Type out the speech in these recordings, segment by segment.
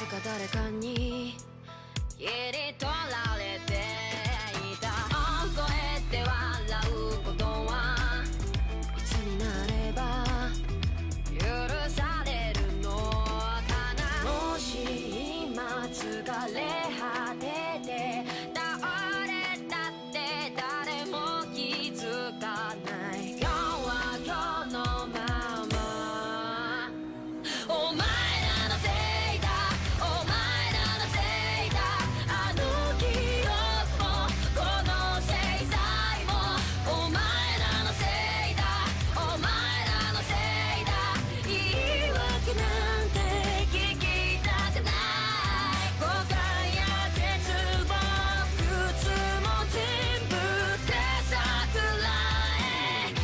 つか誰かに切り取られていた大声で笑うことはいつになれば許されるのかなもし今疲れ果てて倒れたって誰も気づかない今日は今日のままお前らのせいだお前らのせいだあの記憶もこの制裁もお前らのせいだお前らのせいだ言い訳なんて聞きたくない誤解や絶望苦痛も全部手さくらえ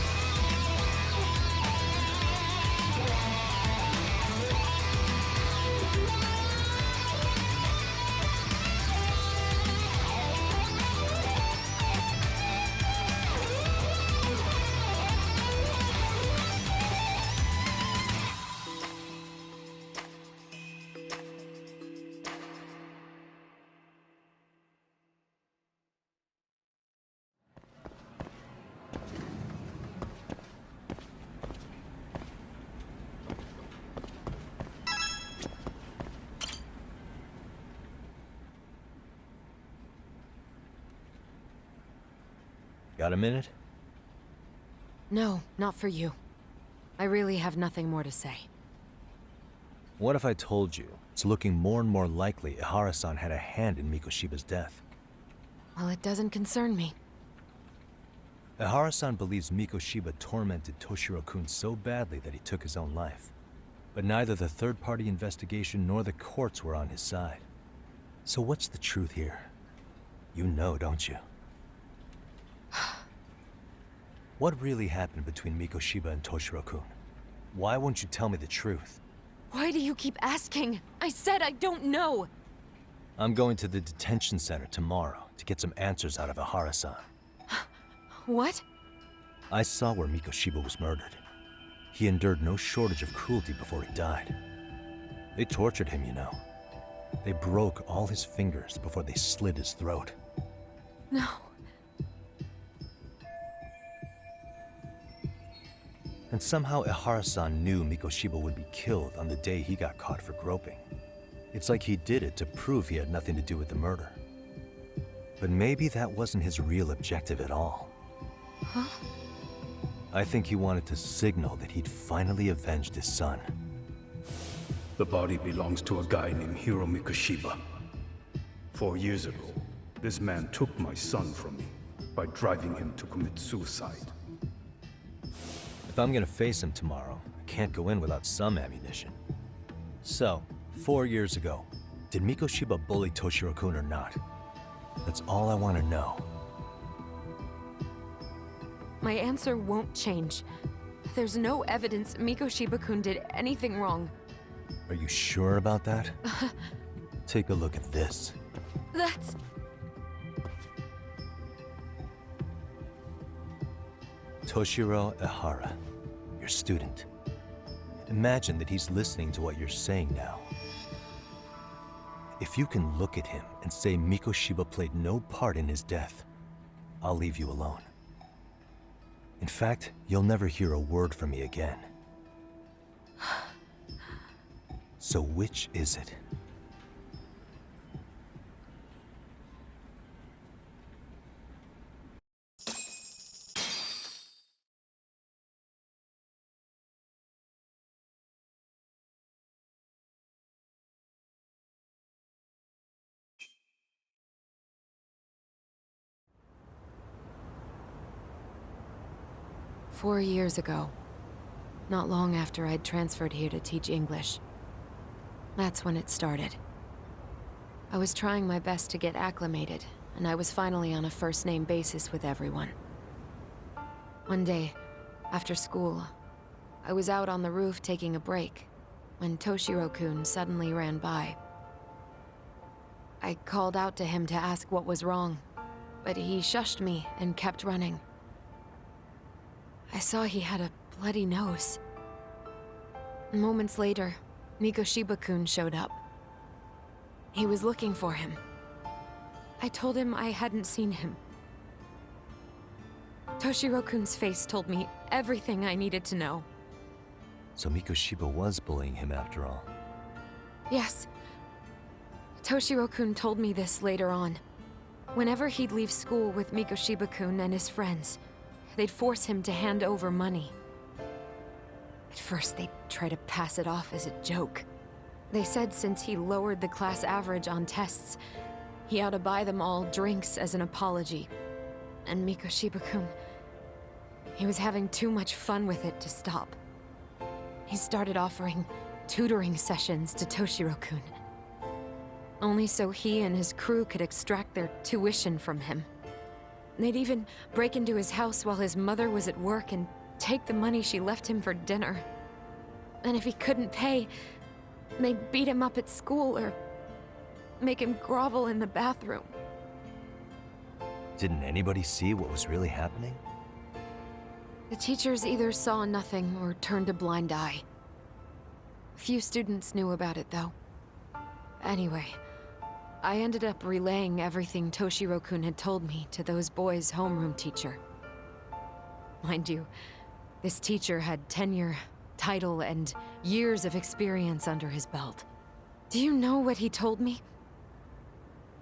Got a minute? No, not for you. I really have nothing more to say. What if I told you it's looking more and more likely Ihara-san had a hand in Mikoshiba's death? Well, it doesn't concern me. Ihara-san believes Mikoshiba tormented Toshiro-kun so badly that he took his own life. But neither the third-party investigation nor the courts were on his side. So what's the truth here? You know, don't you? What really happened between Mikoshiba and Toshiro-kun? Why won't you tell me the truth? Why do you keep asking? I said I don't know! I'm going to the detention center tomorrow to get some answers out of Ihara-san. What? I saw where Mikoshiba was murdered. He endured no shortage of cruelty before he died. They tortured him, you know. They broke all his fingers before they slit his throat. No. And somehow Ihara-san knew Mikoshiba would be killed on the day he got caught for groping. It's like he did it to prove he had nothing to do with the murder. But maybe that wasn't his real objective at all. Huh? I think he wanted to signal that he'd finally avenged his son. The body belongs to a guy named Hiro Mikoshiba. 4 years ago, this man took my son from me by driving him to commit suicide. If I'm gonna face him tomorrow, I can't go in without some ammunition. So, 4 years ago, did Mikoshiba bully Toshiro-kun or not? That's all I want to know. My answer won't change. There's no evidence Mikoshiba-kun did anything wrong. Are you sure about that? Take a look at this. That's... Toshiro Ihara, your student. Imagine that he's listening to what you're saying now. If you can look at him and say Mikoshiba played no part in his death, I'll leave you alone. In fact, you'll never hear a word from me again. So which is it? "4 years ago, not long after I'd transferred here to teach English. That's when it started. I was trying my best to get acclimated, and I was finally on a first-name basis with everyone. One day, after school, I was out on the roof taking a break, when Toshiro-kun suddenly ran by. I called out to him to ask what was wrong, but he shushed me and kept running. I saw he had a bloody nose. Moments later, Mikoshiba-kun showed up. He was looking for him. I told him I hadn't seen him. Toshiro-kun's face told me everything I needed to know. So Mikoshiba was bullying him after all. Yes. Toshiro-kun told me this later on. Whenever he'd leave school with Mikoshiba-kun and his friends, they'd force him to hand over money. At first, they'd try to pass it off as a joke. They said since he lowered the class average on tests, he ought to buy them all drinks as an apology. And Mikoshiba-kun, he was having too much fun with it to stop. He started offering tutoring sessions to Toshiro-kun. Only so he and his crew could extract their tuition from him. They'd even break into his house while his mother was at work and take the money she left him for dinner. And if he couldn't pay, they'd beat him up at school or make him grovel in the bathroom. Didn't anybody see what was really happening? The teachers either saw nothing or turned a blind eye. Few students knew about it, though. Anyway, I ended up relaying everything Toshiro-kun had told me to those boys' homeroom teacher. Mind you, this teacher had tenure, title, and years of experience under his belt. Do you know what he told me?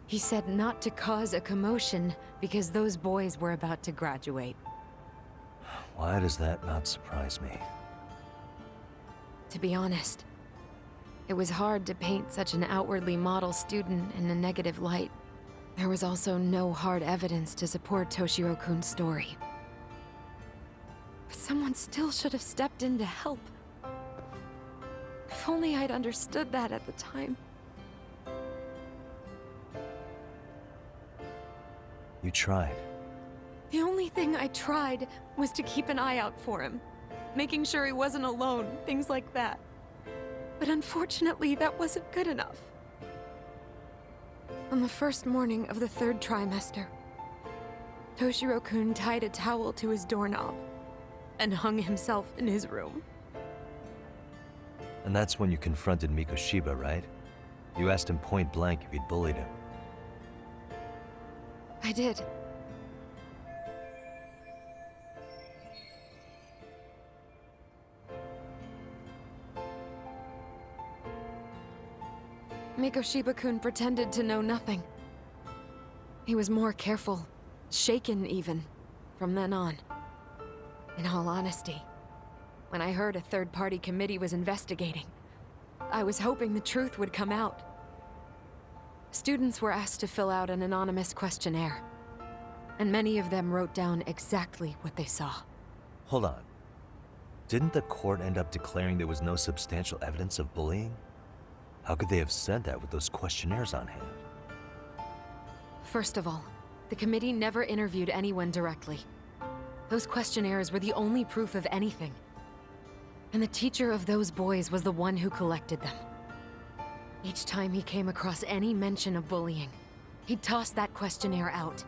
He said not to cause a commotion because those boys were about to graduate. Why does that not surprise me? To be honest, it was hard to paint such an outwardly model student in a negative light. There was also no hard evidence to support Toshiro-kun's story. But someone still should have stepped in to help. If only I'd understood that at the time. You tried. The only thing I tried was to keep an eye out for him, making sure he wasn't alone, things like that. But unfortunately, that wasn't good enough. On the first morning of the 3rd trimester, Toshiro-kun tied a towel to his doorknob and hung himself in his room. And that's when you confronted Mikoshiba, right? You asked him point blank if he'd bullied him. I did. Mikoshiba-kun pretended to know nothing. He was more careful, shaken even, from then on. In all honesty, when I heard a third-party committee was investigating, I was hoping the truth would come out. Students were asked to fill out an anonymous questionnaire, and many of them wrote down exactly what they saw. Hold on. Didn't the court end up declaring there was no substantial evidence of bullying? How could they have said that with those questionnaires on hand? First of all, the committee never interviewed anyone directly. Those questionnaires were the only proof of anything. And the teacher of those boys was the one who collected them. Each time he came across any mention of bullying, he'd toss that questionnaire out.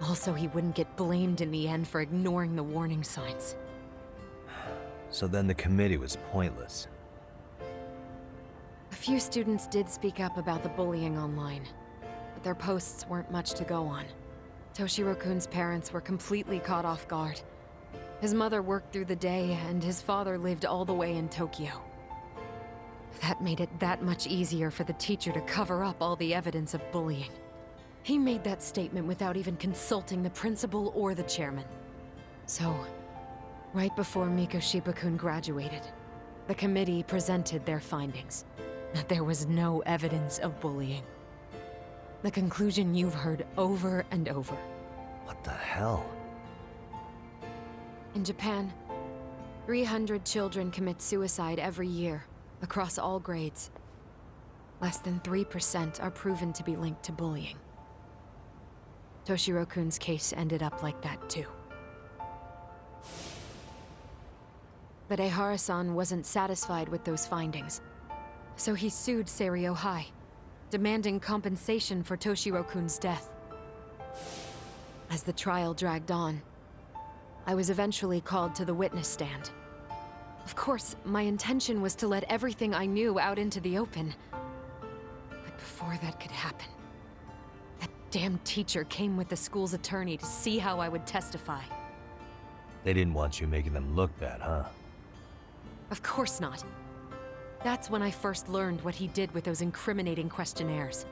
Also, he wouldn't get blamed in the end for ignoring the warning signs. So then the committee was pointless. A few students did speak up about the bullying online, but their posts weren't much to go on. Toshiro-kun's parents were completely caught off guard. His mother worked through the day, and his father lived all the way in Tokyo. That made it that much easier for the teacher to cover up all the evidence of bullying. He made that statement without even consulting the principal or the chairman. So, right before Mikoshiba-kun graduated, the committee presented their findings. That there was no evidence of bullying. The conclusion you've heard over and over. What the hell? In Japan, 300 children commit suicide every year, across all grades. Less than 3% are proven to be linked to bullying. Toshiro-kun's case ended up like that too. But Ehara-san wasn't satisfied with those findings. So he sued Seiryo High, demanding compensation for Toshiro-kun's death. As the trial dragged on, I was eventually called to the witness stand. Of course, my intention was to let everything I knew out into the open. But Before that could happen, that damn teacher came with the school's attorney to see how I would testify. They didn't want you making them look bad, huh? Of course not. That's when I first learned what he did with those incriminating questionnaires.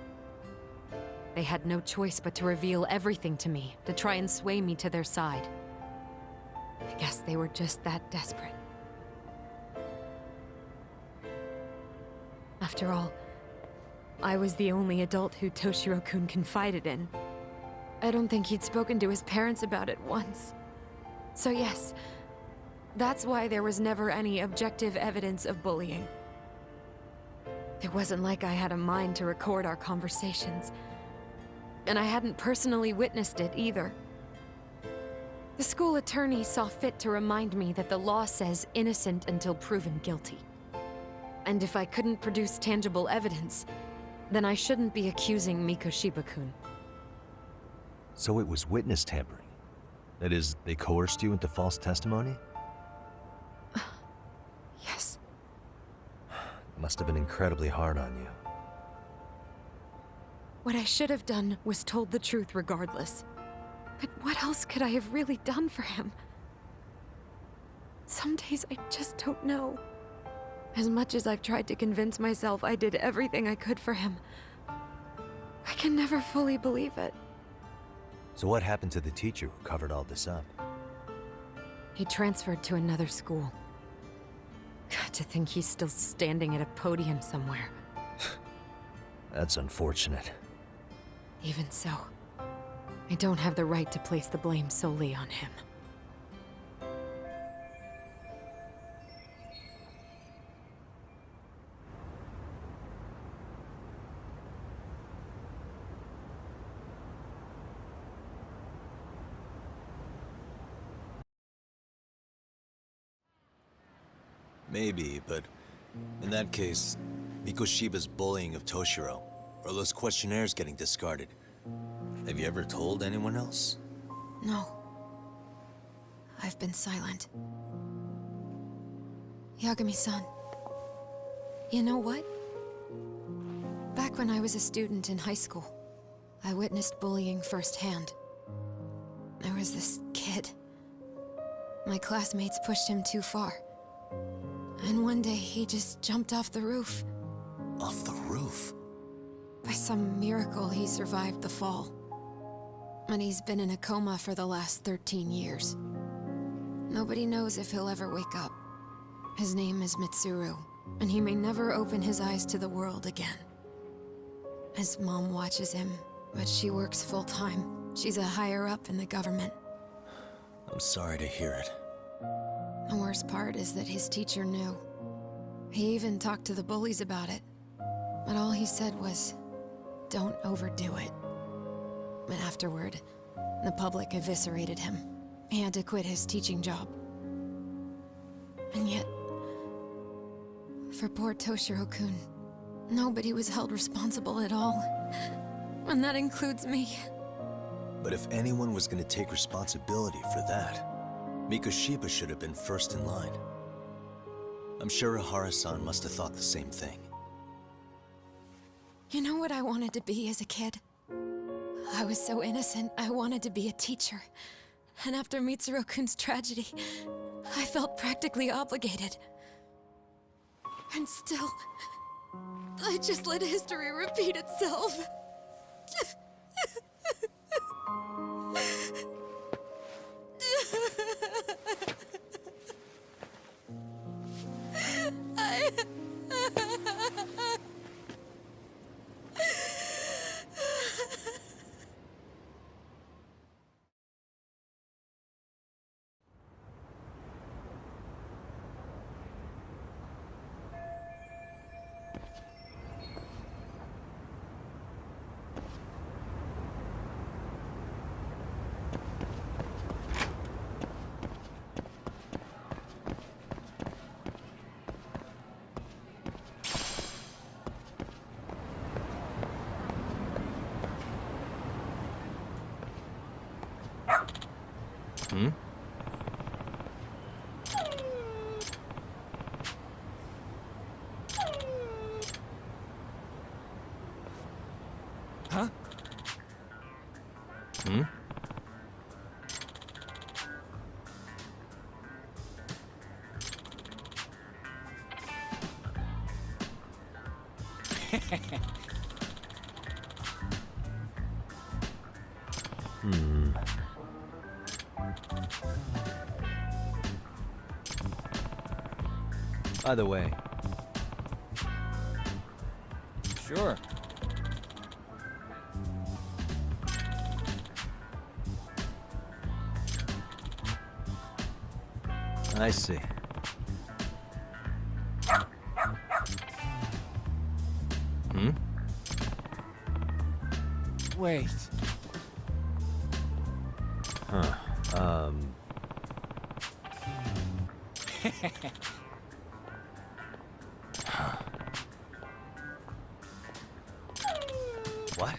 They had no choice but to reveal everything to me, to try and sway me to their side. I guess they were just that desperate. After all, I was the only adult who Toshiro-kun confided in. I don't think he'd spoken to his parents about it once. So yes, that's why there was never any objective evidence of bullying. It wasn't like I had a mind to record our conversations. And I hadn't personally witnessed it either. The school attorney saw fit to remind me that the law says innocent until proven guilty. And if I couldn't produce tangible evidence, then I shouldn't be accusing Mikoshiba-kun. So it was witness tampering. That is, they coerced you into false testimony? Yes. It must have been incredibly hard on you. What I should have done was told the truth regardless. But what else could I have really done for him? Some days I just don't know. As much as I've tried to convince myself I did everything I could for him, I can never fully believe it. So what happened to the teacher who covered all this up? He transferred to another school. God, to think he's still standing at a podium somewhere. That's unfortunate. Even so, I don't have the right to place the blame solely on him. Maybe, but in that case, Mikoshiba's bullying of Toshiro, or those questionnaires getting discarded. Have you ever told anyone else? No. I've been silent. Yagami-san, you know what? Back when I was a student in high school, I witnessed bullying firsthand. There was this kid. My classmates pushed him too far. And one day he just jumped off the roof. Off the roof? By some miracle, he survived the fall. And he's been in a coma for the last 13 years. Nobody knows if he'll ever wake up. His name is Mitsuru, and he may never open his eyes to the world again. His mom watches him, but she works full-time. She's a higher-up in the government. I'm sorry to hear it. The worst part is that his teacher knew. He even talked to the bullies about it. But all he said was, don't overdo it. But afterward, the public eviscerated him. He had to quit his teaching job. And yet, for poor Toshiro-kun, nobody was held responsible at all. And that includes me. But if anyone was going to take responsibility for that, Mikoshiba should have been first in line. I'm sure Ihara-san must have thought the same thing. You know what I wanted to be as a kid? I was so innocent, I wanted to be a teacher. And after Mitsuru-kun's tragedy, I felt practically obligated. And still, I just let history repeat itself. Hmm? Hmm? Either way. Sure. I see. Hmm? Wait. Huh. What?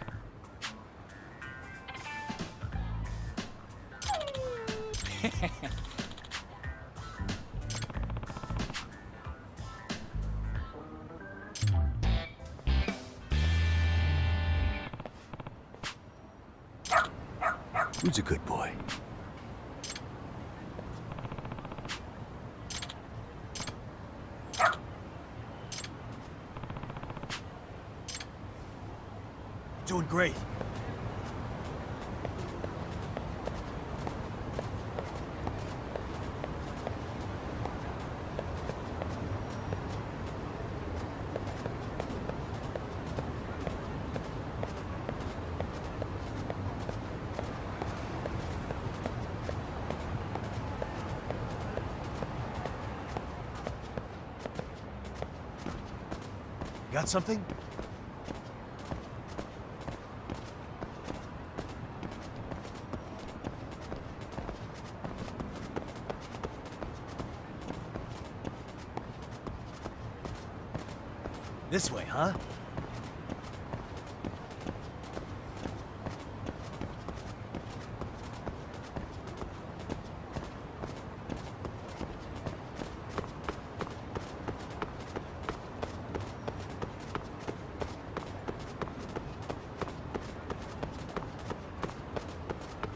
Who's a good boy? Doing great. Got something? This way, huh?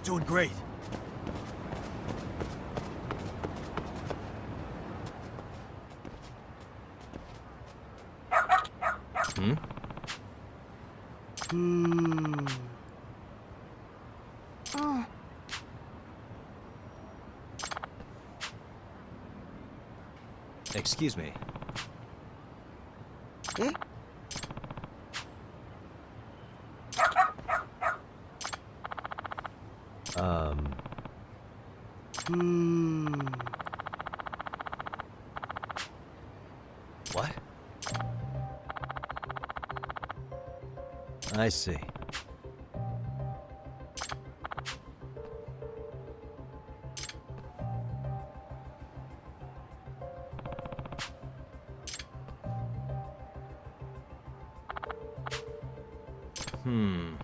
Doing great. Hmm? Excuse me. What? I see. Hmm.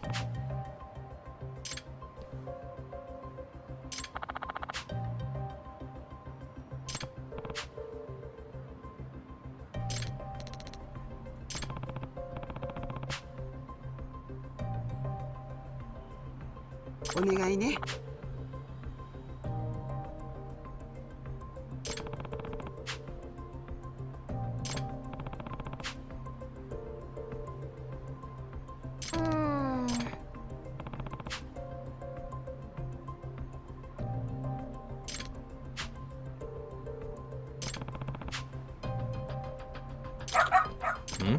Hmm?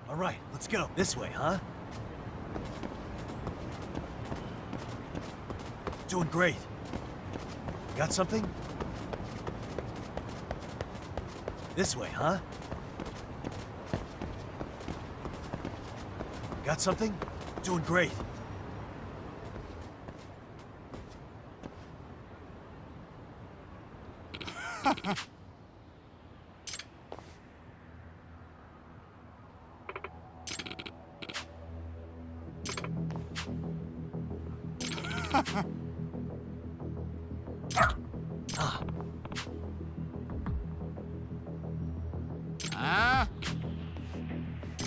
All right, let's go. This way, huh? Doing great. Got something? This way, huh? Got something? Doing great.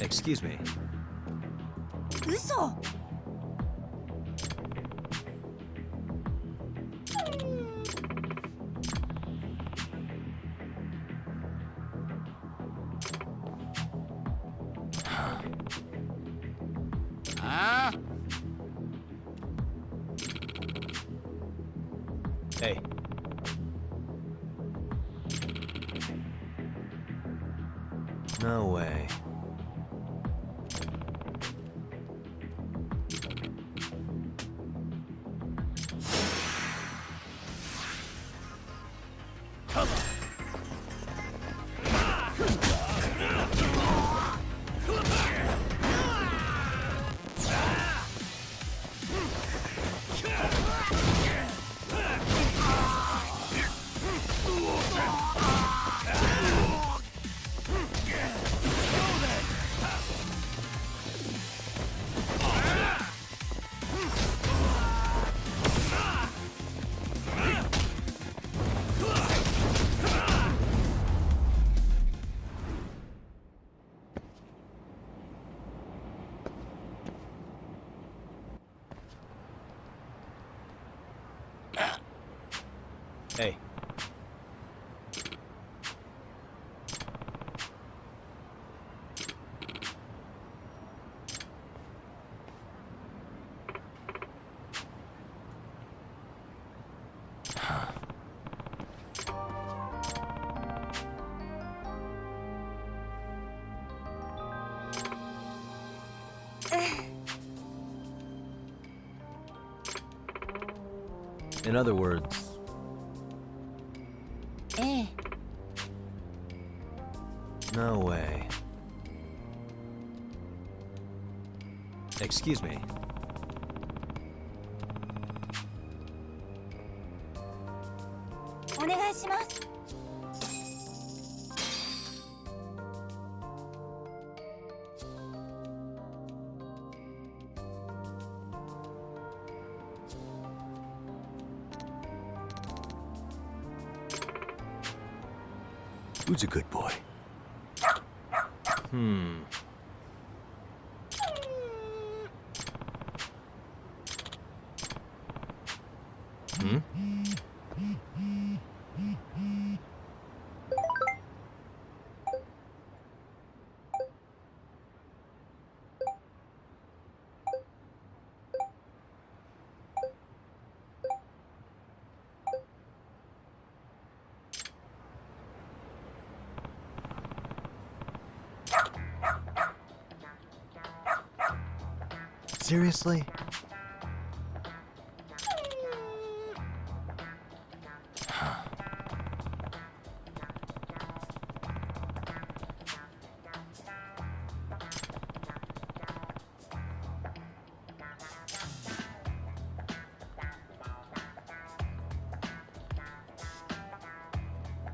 Excuse me. 嘘。Hey. No way. Hey. In other words, ええ。 no way. Excuse me. お願いします。 Who's a good boy? Hmm. Hmm? Seriously?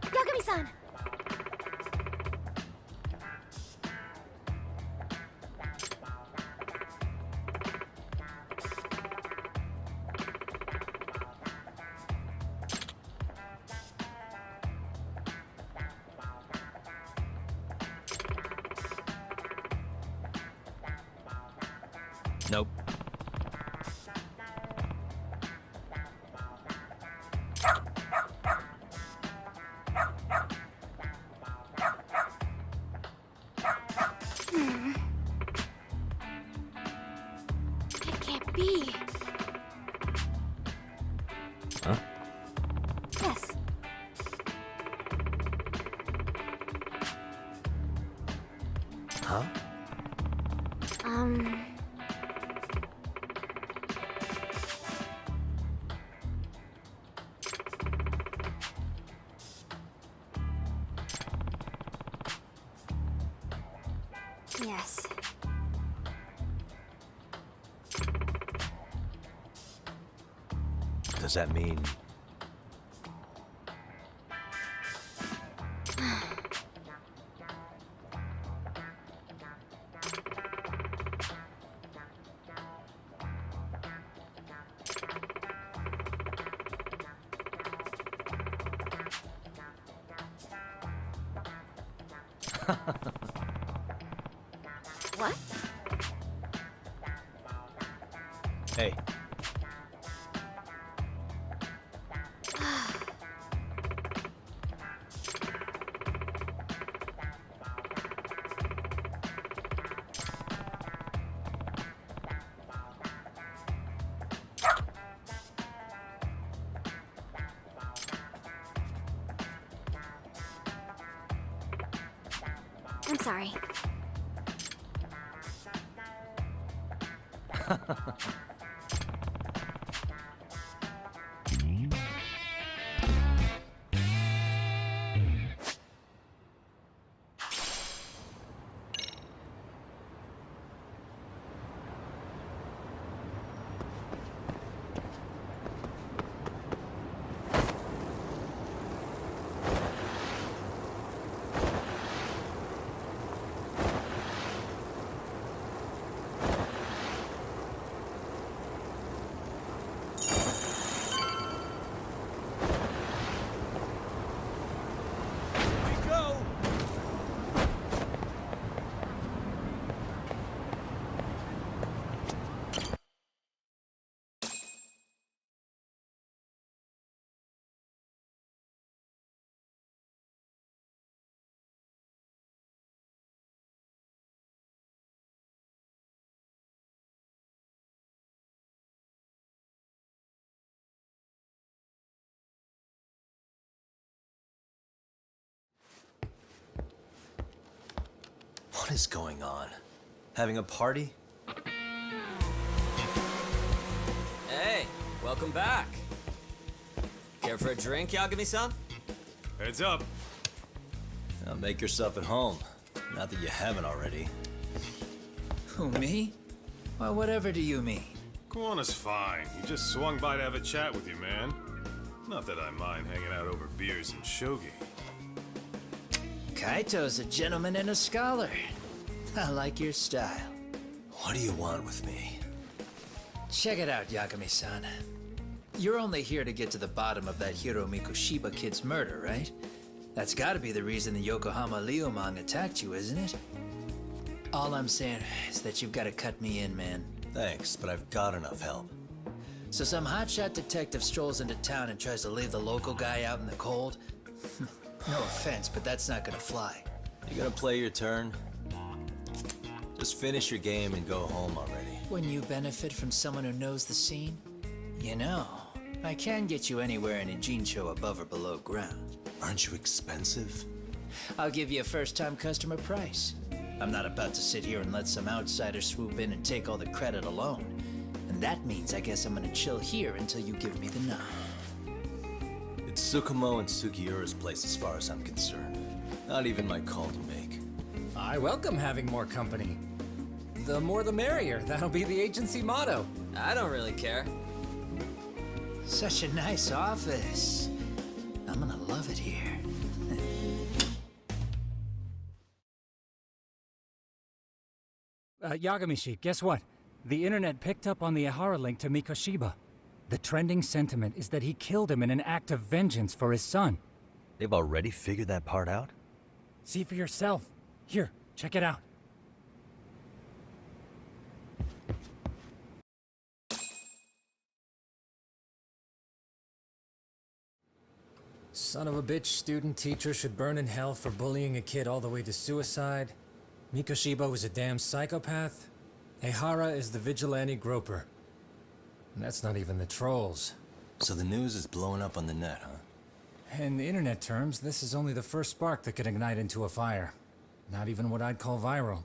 Yagami-san! Nope. It can't be. Huh? Yes. Huh? Yes. Does that mean... What? Hey. I'm sorry. What is going on? Having a party? Hey, welcome back. Care for a drink, Yagami-san? Heads up. Now make yourself at home. Not that you haven't already. Who, me? Well, whatever do you mean? Kuwana's fine. He just swung by to have a chat with you, man. Not that I mind hanging out over beers and shogi. Kaito's a gentleman and a scholar. I like your style. What do you want with me? Check it out, Yagami-san. You're only here to get to the bottom of that Hiro Mikoshiba kid's murder, right? That's gotta be the reason the Yokohama Liumang attacked you, isn't it? All I'm saying is that you've gotta cut me in, man. Thanks, but I've got enough help. So some hotshot detective strolls into town and tries to leave the local guy out in the cold? No offense, but that's not gonna fly. You gonna play your turn? Just finish your game and go home already. Wouldn't you benefit from someone who knows the scene? You know, I can get you anywhere in a Jincho above or below ground. Aren't you expensive? I'll give you a first-time customer price. I'm not about to sit here and let some outsider swoop in and take all the credit alone. And that means I guess I'm gonna chill here until you give me the nod. It's Tsukumo and Sugiura's place as far as I'm concerned. Not even my call to make. I welcome having more company. The more the merrier. That'll be the agency motto. I don't really care. Such a nice office. I'm gonna love it here. Yagamishi, guess what? The internet picked up on the Ihara link to Mikoshiba. The trending sentiment is that he killed him in an act of vengeance for his son. They've already figured that part out? See for yourself. Here, check it out. Son of a bitch student teacher should burn in hell for bullying a kid all the way to suicide. Mikoshiba was a damn psychopath. Ehara is the vigilante groper. And that's not even the trolls. So the news is blowing up on the net, huh? In the internet terms, this is only the first spark that could ignite into a fire. Not even what I'd call viral.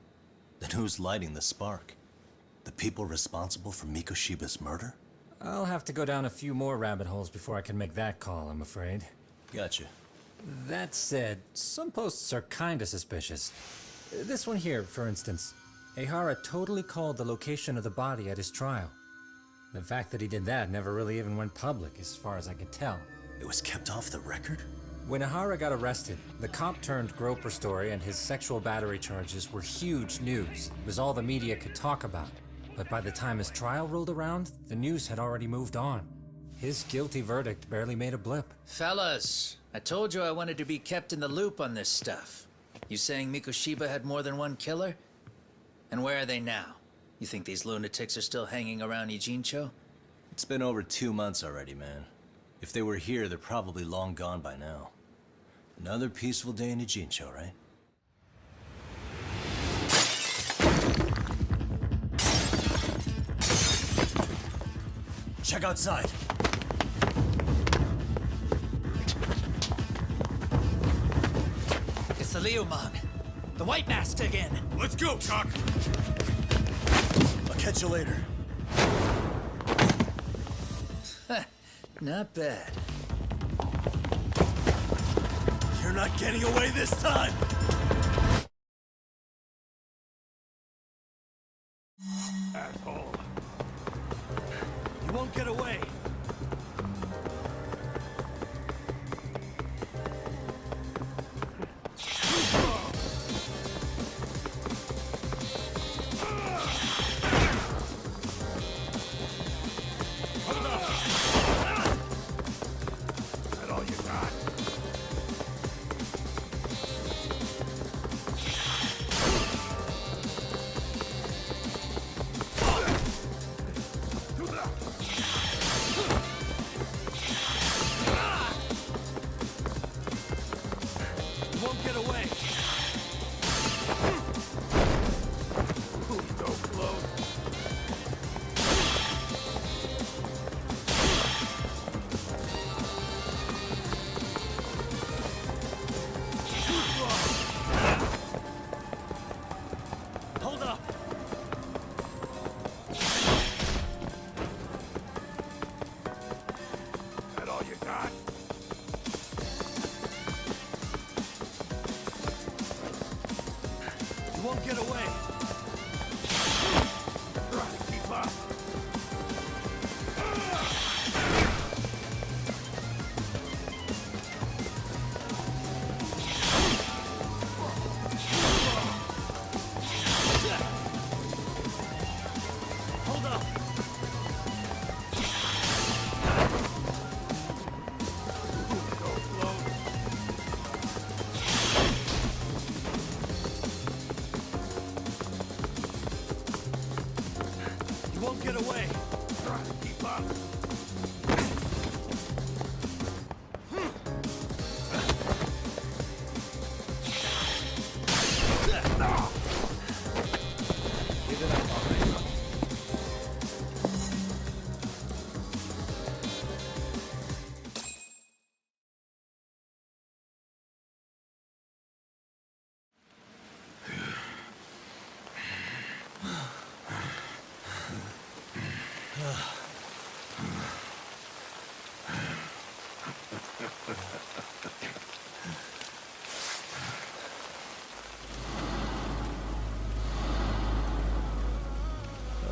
Then who's lighting the spark? The people responsible for Mikoshiba's murder? I'll have to go down a few more rabbit holes before I can make that call, I'm afraid. Gotcha. That said, some posts are kinda suspicious. This one here, for instance. Ehara totally called the location of the body at his trial. The fact that he did that never really even went public, as far as I can tell. It was kept off the record? When Ehara got arrested, the cop-turned-groper story and his sexual battery charges were huge news. It was all the media could talk about. But by the time his trial rolled around, the news had already moved on. His guilty verdict barely made a blip. Fellas, I told you I wanted to be kept in the loop on this stuff. You saying Mikoshiba had more than one killer? And where are they now? You think these lunatics are still hanging around Ijincho? It's been over 2 months already, man. If they were here, they're probably long gone by now. Another peaceful day in Ijincho, right? Check outside. It's the Liumang. The White Mask again. Let's go, Chuck! I'll catch you later. Not bad. You're not getting away this time! Asshole. You won't get away! That all you got? You won't get away! So close. Hold up! That all you got? You won't get away! Try to keep up. Hold up! So close. You won't get away! Try to keep up. Give it up, all right.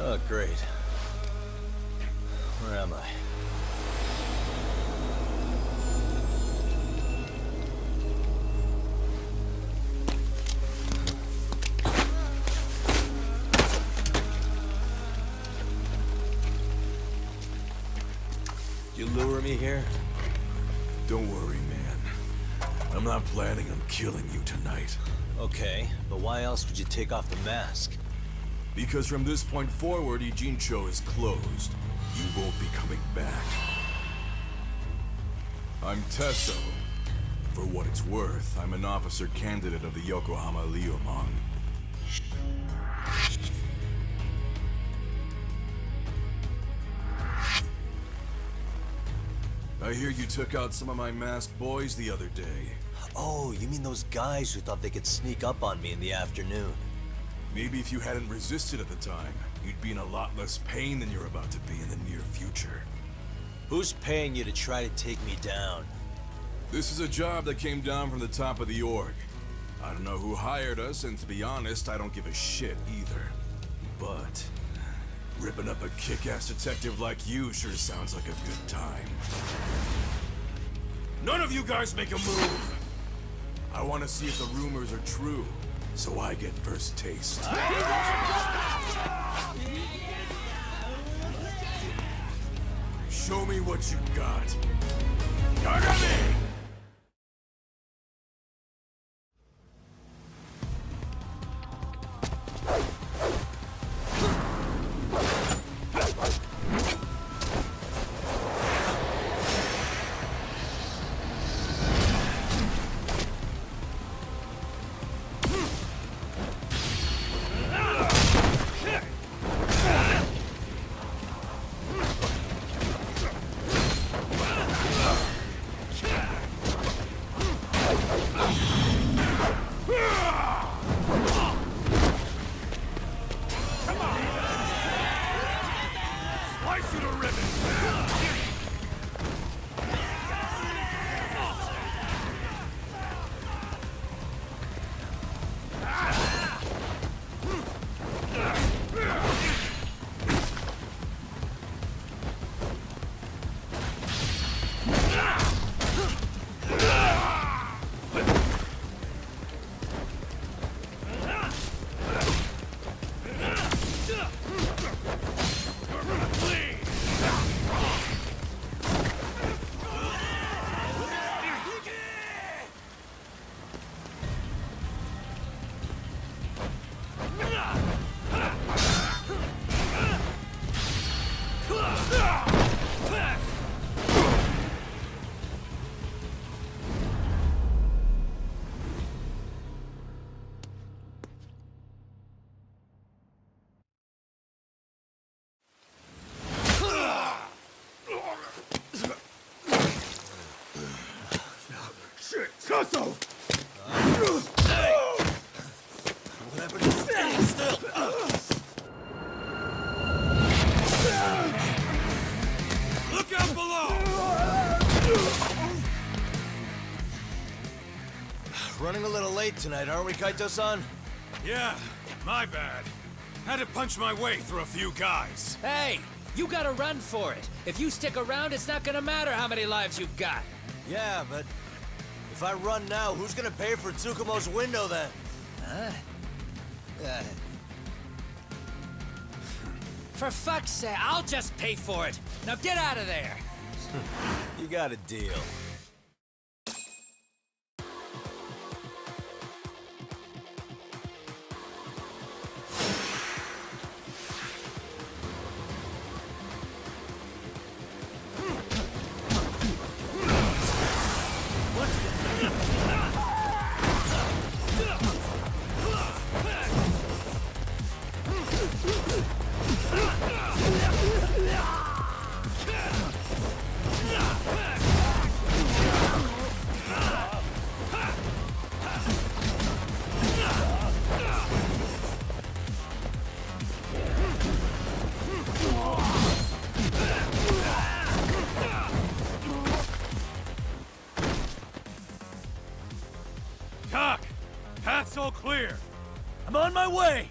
Oh, great. Where am I? You lure me here? Don't worry, man. I'm not planning on killing you tonight. Okay, but why else would you take off the mask? Because from this point forward, Ijincho is closed. You won't be coming back. I'm Tesso. For what it's worth, I'm an officer candidate of the Yokohama Liumang. I hear you took out some of my masked boys the other day. Oh, you mean those guys who thought they could sneak up on me in the afternoon? Maybe if you hadn't resisted at the time, you'd be in a lot less pain than you're about to be in the near future. Who's paying you to try to take me down? This is a job that came down from the top of the org. I don't know who hired us, and to be honest, I don't give a shit either. But ripping up a kick-ass detective like you sure sounds like a good time. None of you guys make a move! I want to see if the rumors are true, so I get first taste. Show me what you got. Yagami! you to ribbons! Tussle! Look out below! Running a little late tonight, aren't we, Kaito-san? Yeah, my bad. Had to punch my way through a few guys. Hey, you gotta run for it. If you stick around, it's not gonna matter how many lives you've got. Yeah, but if I run now, who's gonna pay for Tsukumo's window then? For fuck's sake, I'll just pay for it. Now get out of there. You got a deal. Doc, path's all clear. I'm on my way!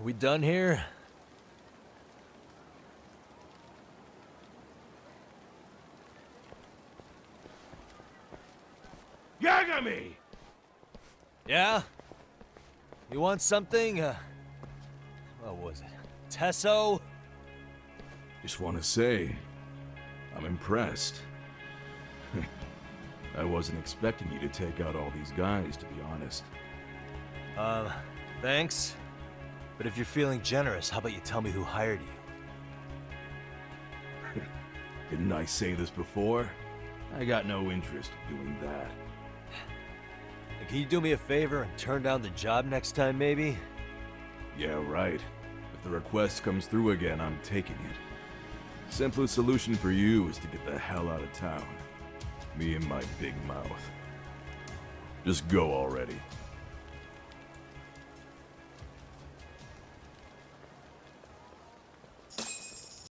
We done here? Yagami! Yeah? You want something? What was it? Tesso? Just want to say, I'm impressed. I wasn't expecting you to take out all these guys, to be honest. Thanks. But if you're feeling generous, how about you tell me who hired you? Didn't I say this before? I got no interest in doing that. Can you do me a favor and turn down the job next time, maybe? Yeah, right. If the request comes through again, I'm taking it. Simplest solution for you is to get the hell out of town. Me and my big mouth. Just go already.